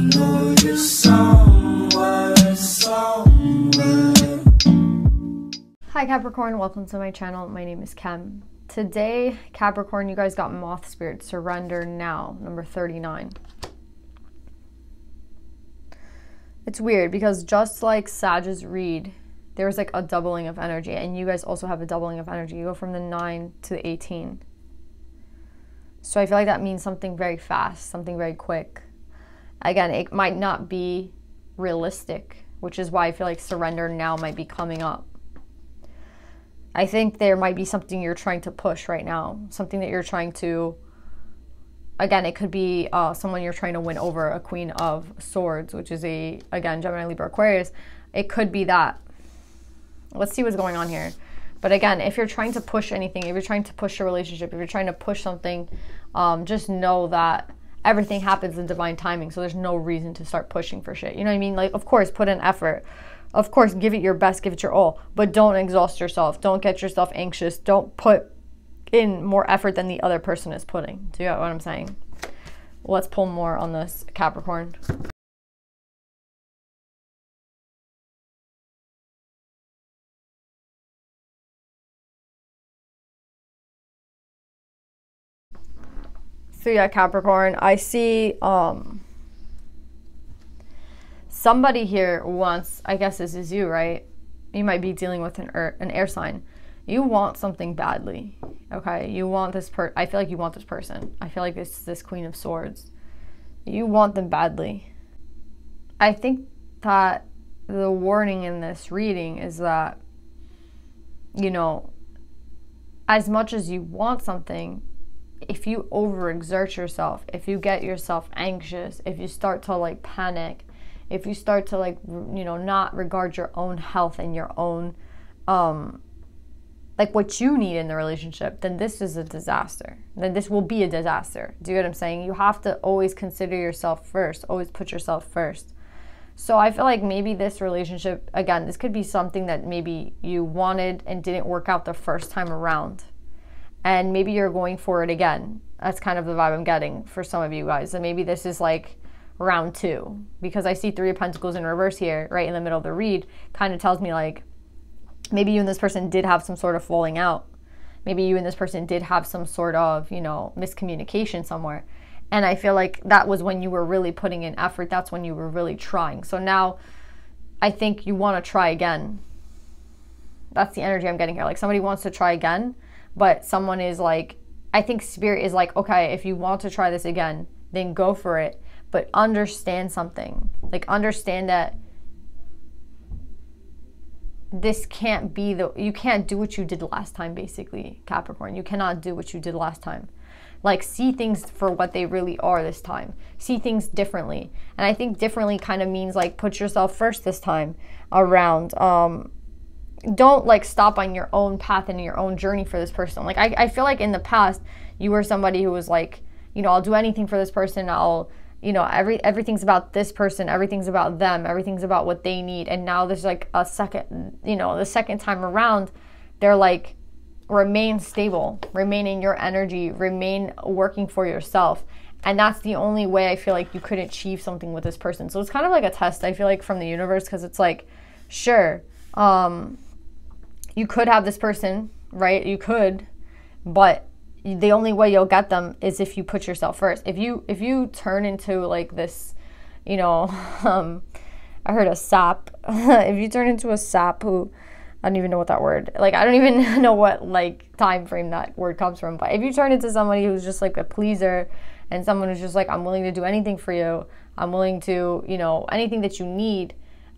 know you're somewhere, somewhere. Hi Capricorn, welcome to my channel. My name is Kem. Today, Capricorn, you guys got Moth Spirit, Surrender Now, number 39. It's weird because just like Sag's read, there's like a doubling of energy, and you guys also have a doubling of energy. You go from the 9 to the 18. So I feel like that means something very fast, something very quick. Again, it might not be realistic, which is why I feel like surrender now might be coming up. I think there might be something you're trying to push right now, something that you're trying to, again, it could be someone you're trying to win over, a Queen of Swords, which is again, Gemini, Libra, Aquarius. It could be that. Let's see what's going on here. But again, if you're trying to push anything, if you're trying to push a relationship, if you're trying to push something, just know that everything happens in divine timing. So there's no reason to start pushing for shit. You know what I mean? Like, of course, put in effort. Of course, give it your best, give it your all. But don't exhaust yourself. Don't get yourself anxious. Don't put in more effort than the other person is putting. Do you get what I'm saying? Let's pull more on this, Capricorn. So yeah, Capricorn, I see somebody here wants, I guess this is you, right? You might be dealing with an air sign. You want something badly, okay? You want this I feel like you want this person. I feel like this Queen of Swords. You want them badly. I think that the warning in this reading is that, you know, as much as you want something, if you overexert yourself, if you get yourself anxious, if you start to like panic, if you start to like, you know, not regard your own health and your own, like what you need in the relationship, then this is a disaster. Then this will be a disaster. Do you get what I'm saying? You have to always consider yourself first, always put yourself first. So I feel like maybe this relationship, again, this could be something that maybe you wanted and didn't work out the first time around. And maybe you're going for it again. That's kind of the vibe I'm getting for some of you guys. And maybe this is like round 2. Because I see 3 of Pentacles in reverse here, right in the middle of the read. Kind of tells me like, maybe you and this person did have some sort of falling out. Maybe you and this person did have some sort of, you know, miscommunication somewhere. And I feel like that was when you were really putting in effort. That's when you were really trying. So now I think you want to try again. That's the energy I'm getting here. Like somebody wants to try again. But someone is like, I think Spirit is like, okay, if you want to try this again, then go for it. But understand something. Like understand that this can't be you can't do what you did last time, basically, Capricorn. You cannot do what you did last time. Like see things for what they really are this time. See things differently. And I think differently kind of means like put yourself first this time around. Don't like stop on your own path and your own journey for this person. Like I feel like in the past you were somebody who was like, you know, I'll do anything for this person. I'll, you know, everything's about this person, everything's about them, everything's about what they need. And now there's like a second, you know, the second time around, they're like, remain stable, remain in your energy, remain working for yourself. And that's the only way I feel like you could achieve something with this person. So it's kind of like a test, I feel like, from the universe, because it's like, sure, you could have this person, right? You could, but the only way you'll get them is if you put yourself first. If you turn into like this, you know, I heard a sap. If you turn into a sap who, I don't even know what that word, like I don't even know what like time frame that word comes from, but if you turn into somebody who's just like a pleaser and someone who's just like, I'm willing to do anything for you, I'm willing to, you know, anything that you need,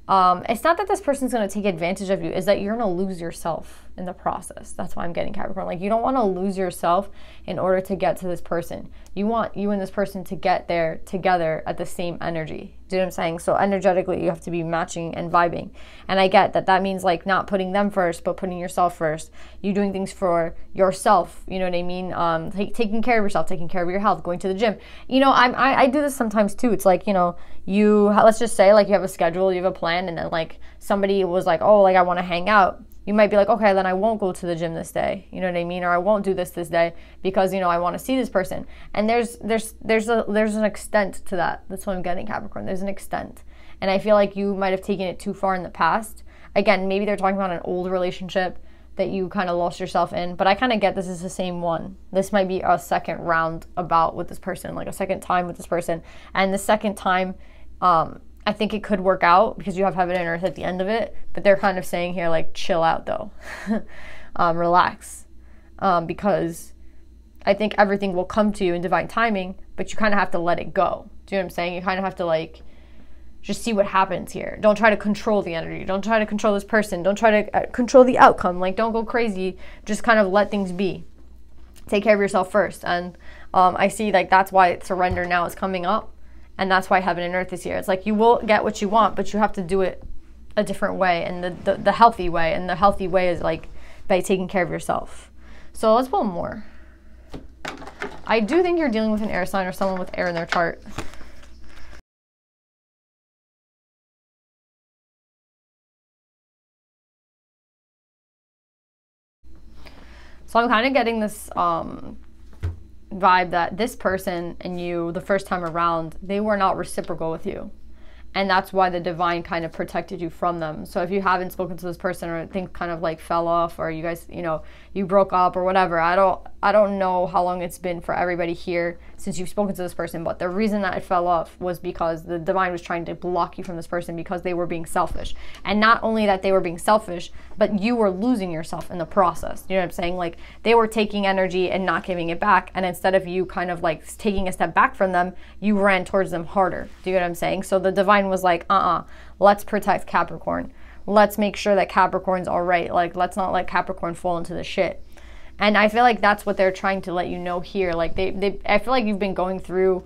it's not that this person's going to take advantage of you, is that you're going to lose yourself in the process. That's why I'm getting Capricorn. Like you don't want to lose yourself in order to get to this person. You want you and this person to get there together at the same energy. Do you know what I'm saying? So energetically you have to be matching and vibing. And I get that means like not putting them first, but putting yourself first. You doing things for yourself, you know what I mean? Taking care of yourself, taking care of your health, going to the gym. You know, I do this sometimes too. It's like, you know, let's just say like you have a schedule, you have a plan, and then like somebody was like, oh, like I want to hang out. You might be like, okay, then I won't go to the gym this day. You know what I mean? Or I won't do this day because, you know, I want to see this person. And there's an extent to that. That's what I'm getting, Capricorn. There's an extent. And I feel like you might have taken it too far in the past. Again, maybe they're talking about an old relationship that you kind of lost yourself in, but I kind of get this is the same one. This might be a second round about with this person, like a second time with this person. And the second time, I think it could work out because you have heaven and earth at the end of it, but they're kind of saying here, like, chill out though, relax, because I think everything will come to you in divine timing, but you kind of have to let it go. Do you know what I'm saying? You kind of have to, like, just see what happens here. Don't try to control the energy. Don't try to control this person. Don't try to control the outcome. Like, don't go crazy. Just kind of let things be. Take care of yourself first. And I see, like, that's why surrender now is coming up. And that's why heaven and earth is here. It's like you will get what you want, but you have to do it a different way and the healthy way. And the healthy way is, like, by taking care of yourself. So let's pull more. I do think you're dealing with an air sign or someone with air in their chart. So I'm kind of getting this vibe that this person and you, the first time around, they were not reciprocal with you. And that's why the divine kind of protected you from them. So if you haven't spoken to this person or things kind of like fell off or you guys, you know, you broke up or whatever, I don't know how long it's been for everybody here since you've spoken to this person, but the reason that it fell off was because the divine was trying to block you from this person because they were being selfish. And not only that they were being selfish, but you were losing yourself in the process. You know what I'm saying? Like, they were taking energy and not giving it back. And instead of you kind of like taking a step back from them, you ran towards them harder. Do you know what I'm saying? So the divine was like, let's protect Capricorn. Let's make sure that Capricorn's all right. Like, let's not let Capricorn fall into the shit. And I feel like that's what they're trying to let you know here. Like, I feel like you've been going through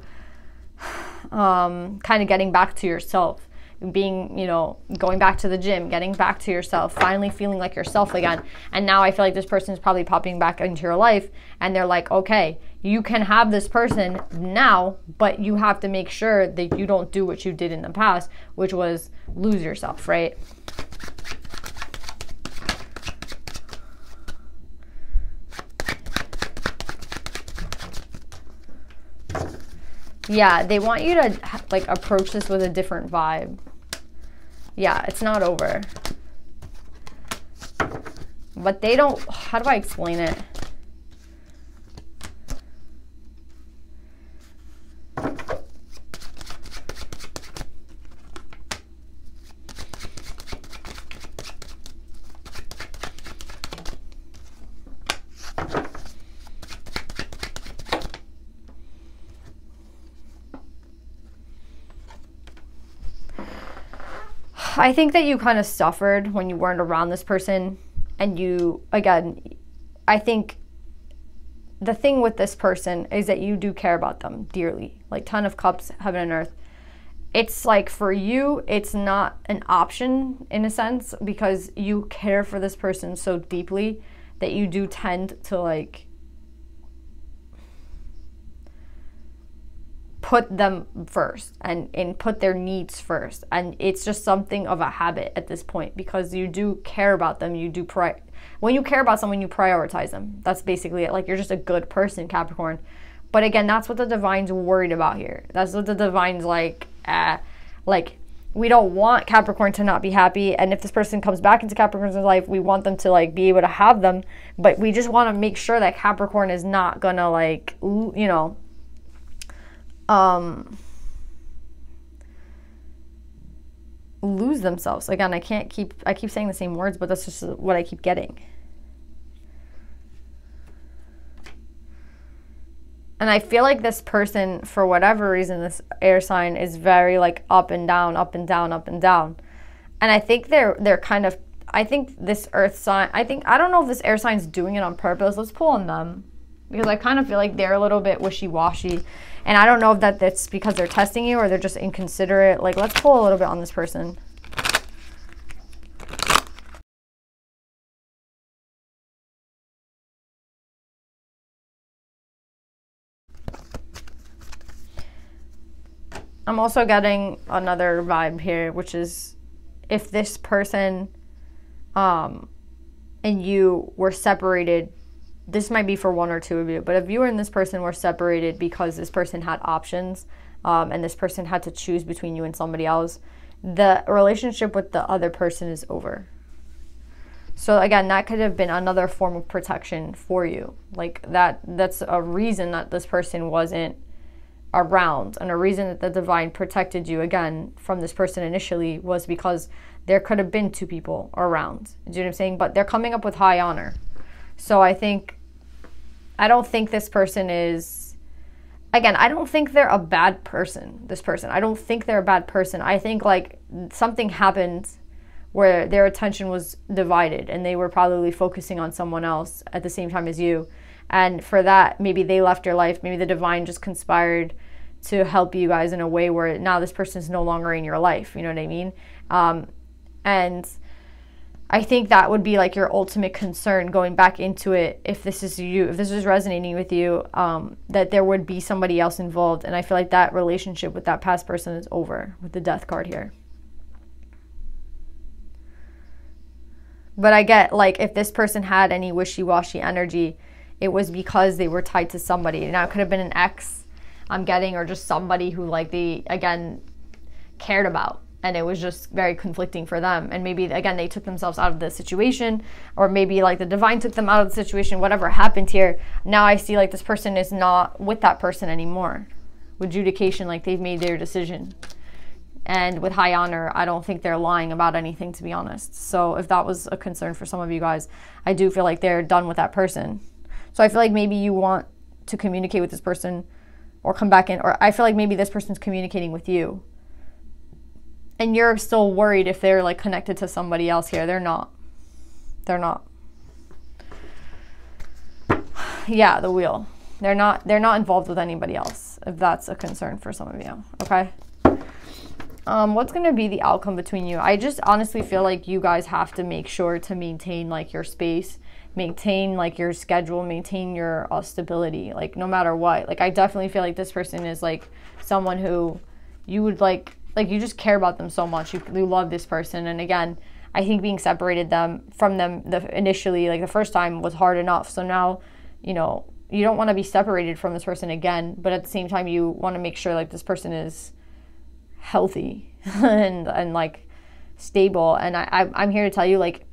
kind of getting back to yourself, being, you know, going back to the gym, getting back to yourself, finally feeling like yourself again. And now I feel like this person is probably popping back into your life and they're like, okay, you can have this person now, but you have to make sure that you don't do what you did in the past, which was lose yourself, right? Yeah, they want you to, like, approach this with a different vibe. Yeah, it's not over. But they don't, how do I explain it? I think that you kind of suffered when you weren't around this person, and you, again, I think the thing with this person is that you do care about them dearly. Like, Ten of Cups, heaven and earth. It's like, for you, it's not an option in a sense, because you care for this person so deeply that you do tend to, like, put them first and put their needs first. And it's just something of a habit at this point, because you do care about them. You do when you care about someone, you prioritize them. That's basically it. Like, you're just a good person, Capricorn. But again, that's what the divine's worried about here. That's what the divine's like, we don't want Capricorn to not be happy. And if this person comes back into Capricorn's life, we want them to, like, be able to have them. But we just want to make sure that Capricorn is not gonna, like, you know, lose themselves. Again, I keep saying the same words, but that's just what I keep getting. And I feel like this person, for whatever reason, this air sign is very, like, up and down, up and down, up and down. And I think they're kind of, I think this earth sign, I don't know if this air sign's doing it on purpose. Let's pull on them, because I kind of feel like they're a little bit wishy-washy. And I don't know if that's because they're testing you or they're just inconsiderate. Like, let's pull a little bit on this person. I'm also getting another vibe here, which is if this person and you were separated, this might be for one or two of you, but if you and this person were separated because this person had options, and this person had to choose between you and somebody else, the relationship with the other person is over. So again, that could have been another form of protection for you. Like that's a reason that this person wasn't around, and a reason that the divine protected you again from this person initially was because there could have been two people around. Do you know what I'm saying? But they're coming up with high honor. So I don't think this person is, again, I don't think they're a bad person, this person. I don't think they're a bad person. I think like something happened where their attention was divided and they were probably focusing on someone else at the same time as you. And for that, maybe they left your life. Maybe the divine just conspired to help you guys in a way where now this person is no longer in your life. You know what I mean? And I think that would be like your ultimate concern going back into it. If this is you, if this is resonating with you, that there would be somebody else involved. And I feel like that relationship with that past person is over with the Death card here. But I get, like, if this person had any wishy-washy energy, it was because they were tied to somebody. Now, it could have been an ex, I'm getting, or just somebody who, like, they, again, cared about. And it was just very conflicting for them. And maybe, again, they took themselves out of the situation. Or maybe, like, the divine took them out of the situation. Whatever happened here, now I see, like, this person is not with that person anymore. With adjudication, like, they've made their decision. And with high honor, I don't think they're lying about anything, to be honest. So if that was a concern for some of you guys, I do feel like they're done with that person. So I feel like maybe you want to communicate with this person or come back in. Or I feel like maybe this person's communicating with you. And you're still worried if they're like connected to somebody else here. They're not. They're not. Yeah, the wheel. They're not involved with anybody else, if that's a concern for some of you. Okay? What's going to be the outcome between you? I just honestly feel like you guys have to make sure to maintain like your space, maintain like your schedule, maintain your stability, like no matter what. Like I definitely feel like this person is like someone who you would like you just care about them so much. You love this person. And again, I think being separated from them initially, like the first time, was hard enough. So now, you know, you don't want to be separated from this person again, but at the same time you want to make sure like this person is healthy and like stable. And I'm here to tell you, like,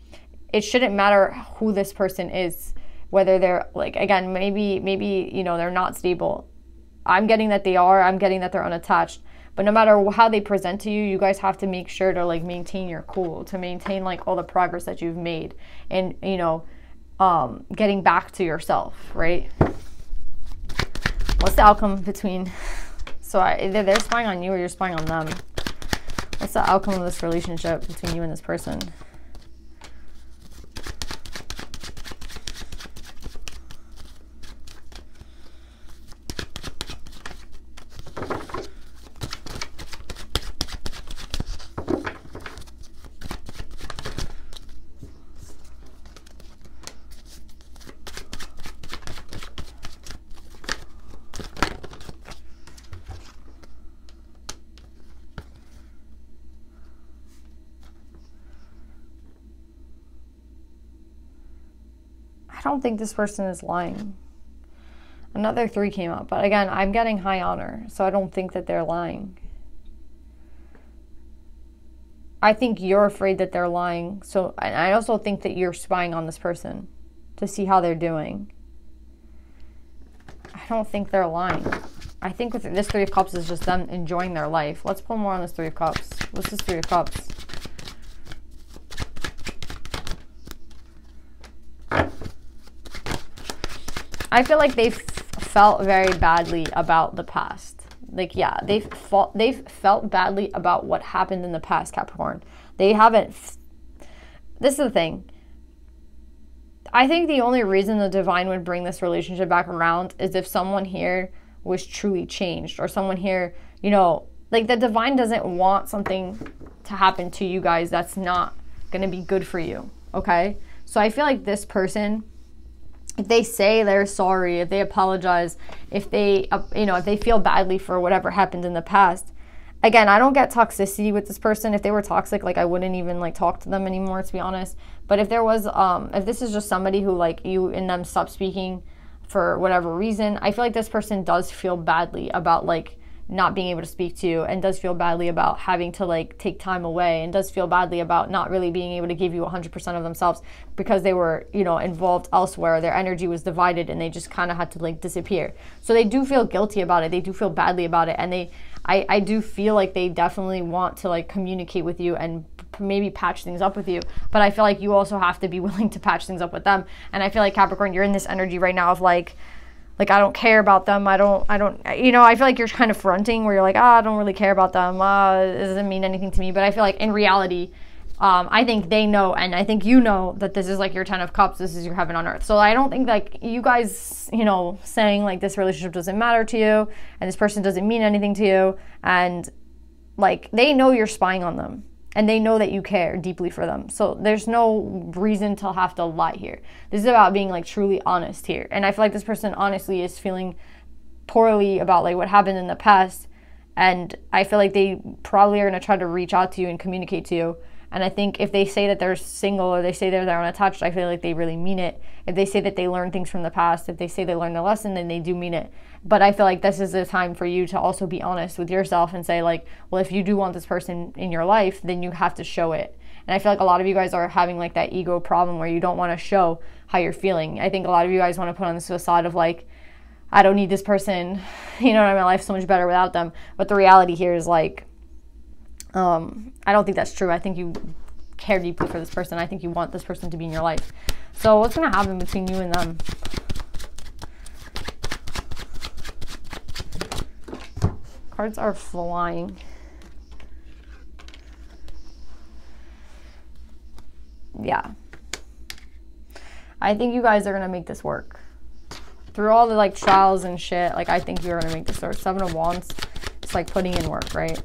it shouldn't matter who this person is, whether they're like, again, maybe you know, they're not stable. I'm getting that they are. I'm getting that they're unattached. But no matter how they present to you, you guys have to make sure to like maintain your cool, to maintain like all the progress that you've made, and you know, getting back to yourself, right? What's the outcome between? So either they're spying on you or you're spying on them. What's the outcome of this relationship between you and this person? I don't think this person is lying. Another 3 came up, but again, I'm getting high honor, so I don't think that they're lying. I think you're afraid that they're lying, so I also think that you're spying on this person to see how they're doing. I don't think they're lying. I think with this 3 of Cups is just them enjoying their life. Let's pull more on this 3 of Cups. What's this 3 of Cups? I feel like they've felt very badly about the past. Like, yeah, they've felt badly about what happened in the past, Capricorn. They haven't. This is the thing. I think the only reason the divine would bring this relationship back around is if someone here was truly changed, or someone here, you know, like the divine doesn't want something to happen to you guys that's not going to be good for you. Okay? So I feel like this person, if they say they're sorry, if they apologize, if they, you know, if they feel badly for whatever happened in the past, Again, I don't get toxicity with this person. If they were toxic, like I wouldn't even like talk to them anymore, to be honest. But if there was, if this is just somebody who like you and them stop speaking for whatever reason, I feel like this person does feel badly about like not being able to speak to you, and does feel badly about having to like take time away, and does feel badly about not really being able to give you 100% of themselves because they were, you know, involved elsewhere. Their energy was divided and they just kind of had to like disappear. So they do feel guilty about it. They do feel badly about it. And I do feel like they definitely want to like communicate with you and maybe patch things up with you. But I feel like you also have to be willing to patch things up with them. And I feel like Capricorn, you're in this energy right now of like I don't care about them. I don't, you know, I feel like you're kind of fronting where you're like, I don't really care about them. It doesn't mean anything to me. But I feel like in reality, I think they know, and I think you know that this is like your 10 of cups. This is your heaven on earth. So I don't think like you guys, you know, saying like this relationship doesn't matter to you and this person doesn't mean anything to you. And like, they know you're spying on them. And they know that you care deeply for them. So there's no reason to have to lie here. This is about being like truly honest here. And I feel like this person honestly is feeling poorly about like what happened in the past. And I feel like they probably are going to try to reach out to you and communicate to you. And I think if they say that they're single or they say they're unattached, I feel like they really mean it. If they say that they learned things from the past, if they say they learned a lesson, then they do mean it. But I feel like this is a time for you to also be honest with yourself and say like, well, if you do want this person in your life, then you have to show it. And I feel like a lot of you guys are having like that ego problem where you don't want to show how you're feeling. I think a lot of you guys want to put on this facade of like, I don't need this person, you know, my life's so much better without them. But the reality here is like, I don't think that's true. I think you care deeply for this person. I think you want this person to be in your life. So what's going to happen between you and them? Cards are flying. Yeah. I think you guys are going to make this work. Through all the like trials and shit, like I think you're going to make this work. 7 of Wands, it's like putting in work, right?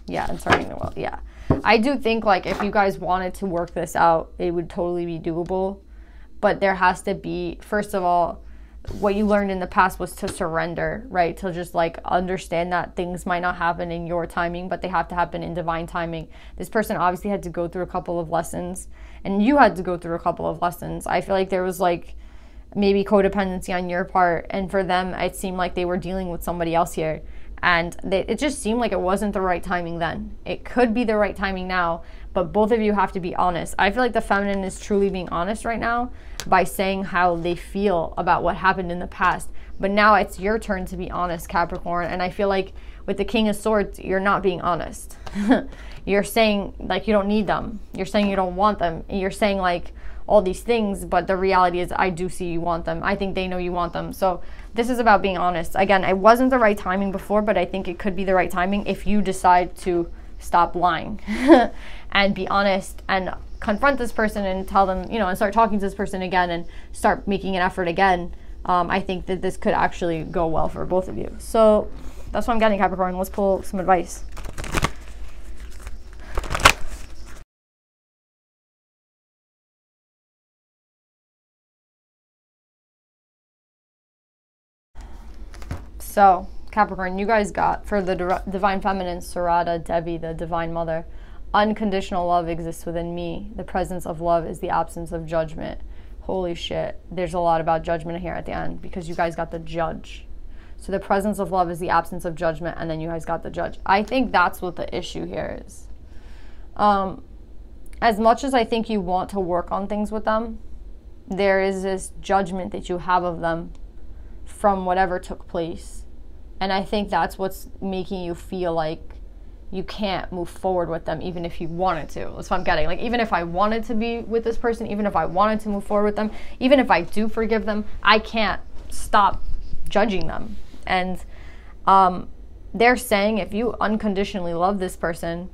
Yeah, and starting the well. Yeah. I do think like if you guys wanted to work this out, it would totally be doable. But there has to be, first of all, what you learned in the past was to surrender, right? To just like understand that things might not happen in your timing, but they have to happen in divine timing. This person obviously had to go through a couple of lessons, and you had to go through a couple of lessons. I feel like there was like maybe codependency on your part, and for them, it seemed like they were dealing with somebody else here. And it just seemed like it wasn't the right timing then. It could be the right timing now, but both of you have to be honest. I feel like the feminine is truly being honest right now by saying how they feel about what happened in the past. But now it's your turn to be honest, Capricorn. And I feel like with the King of Swords, you're not being honest. You're saying like you don't need them. You're saying you don't want them. And you're saying like all these things, but the reality is I do see you want them. I think they know you want them. So this is about being honest. Again, it wasn't the right timing before, but I think it could be the right timing if you decide to stop lying and be honest and confront this person and tell them, you know, and start talking to this person again and start making an effort again. I think that this could actually go well for both of you. So that's what I'm getting, Capricorn. Let's pull some advice. So, Capricorn, you guys got, for the Divine Feminine, Sarada, Devi, the Divine Mother, unconditional love exists within me. The presence of love is the absence of judgment. Holy shit. There's a lot about judgment here at the end because you guys got the Judge. So the presence of love is the absence of judgment, and then you guys got the Judge. I think that's what the issue here is. As much as I think you want to work on things with them, there is this judgment that you have of them from whatever took place. And I think that's what's making you feel like you can't move forward with them even if you wanted to. That's what I'm getting. Like, even if I wanted to be with this person, even if I wanted to move forward with them, even if I do forgive them, I can't stop judging them. And they're saying if you unconditionally love this person,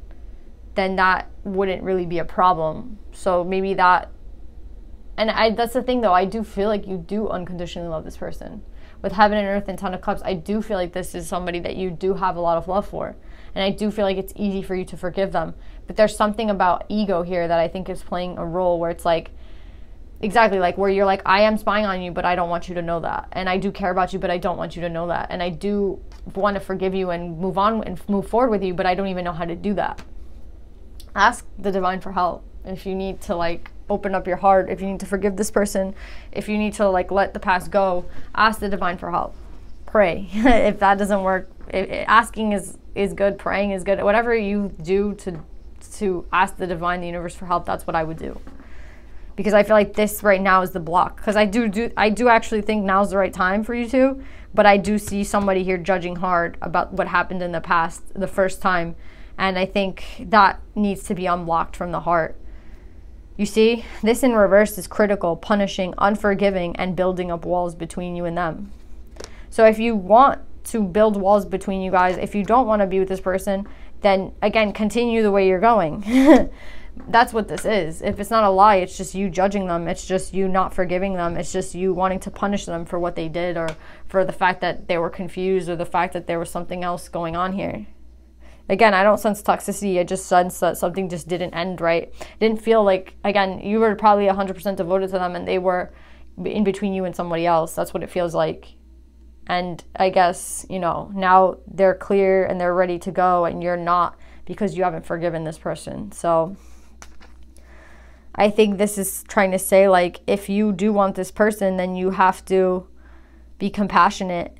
then that wouldn't really be a problem. So maybe that, and that's the thing though, I do feel like you do unconditionally love this person. With Heaven and Earth and Ton of Cups, I do feel like this is somebody that you do have a lot of love for. And I do feel like it's easy for you to forgive them. But there's something about ego here that I think is playing a role where it's like, Exactly, like where you're like, I am spying on you, but I don't want you to know that. And I do care about you, but I don't want you to know that. And I do want to forgive you and move on and move forward with you, but I don't even know how to do that. Ask the divine for help. If you need to like open up your heart, if you need to forgive this person, if you need to like let the past go, ask the divine for help. Pray. If that doesn't work, asking is good, praying is good. Whatever you do to ask the divine, the universe for help, that's what I would do. Because I feel like this right now is the block. Because I do actually think now's the right time for you two, but I do see somebody here judging hard about what happened in the past, the first time, and I think that needs to be unblocked from the heart. You see, this in reverse is critical, punishing, unforgiving, and building up walls between you and them. So if you want to build walls between you guys, if you don't want to be with this person, then again, continue the way you're going. That's what this is. If it's not a lie, it's just you judging them. It's just you not forgiving them. It's just you wanting to punish them for what they did, or for the fact that they were confused, or the fact that there was something else going on here. Again, I don't sense toxicity. I just sense that something just didn't end right. It didn't feel like, again, you were probably 100% devoted to them and they were in between you and somebody else. That's what it feels like. And I guess, you know, now they're clear and they're ready to go and you're not, because you haven't forgiven this person. So I think this is trying to say, like, if you do want this person, then you have to be compassionate.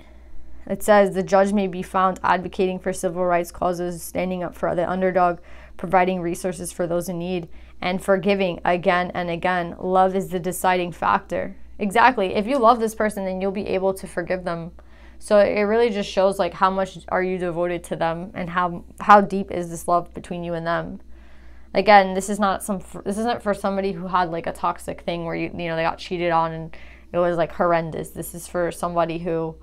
It says the judge may be found advocating for civil rights causes, standing up for the underdog, providing resources for those in need, and forgiving again and again. Love is the deciding factor. Exactly. If you love this person, then you'll be able to forgive them. So it really just shows, like, how much are you devoted to them, and how deep is this love between you and them. Again, this isn't for somebody who had like a toxic thing where you know they got cheated on and it was like horrendous. This is for somebody who,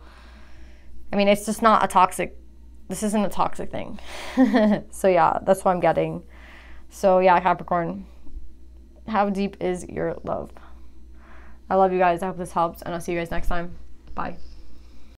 I mean, it's just not a toxic, this isn't a toxic thing. So yeah, that's what I'm getting. So yeah, Capricorn, how deep is your love? I love you guys. I hope this helps, and I'll see you guys next time. Bye.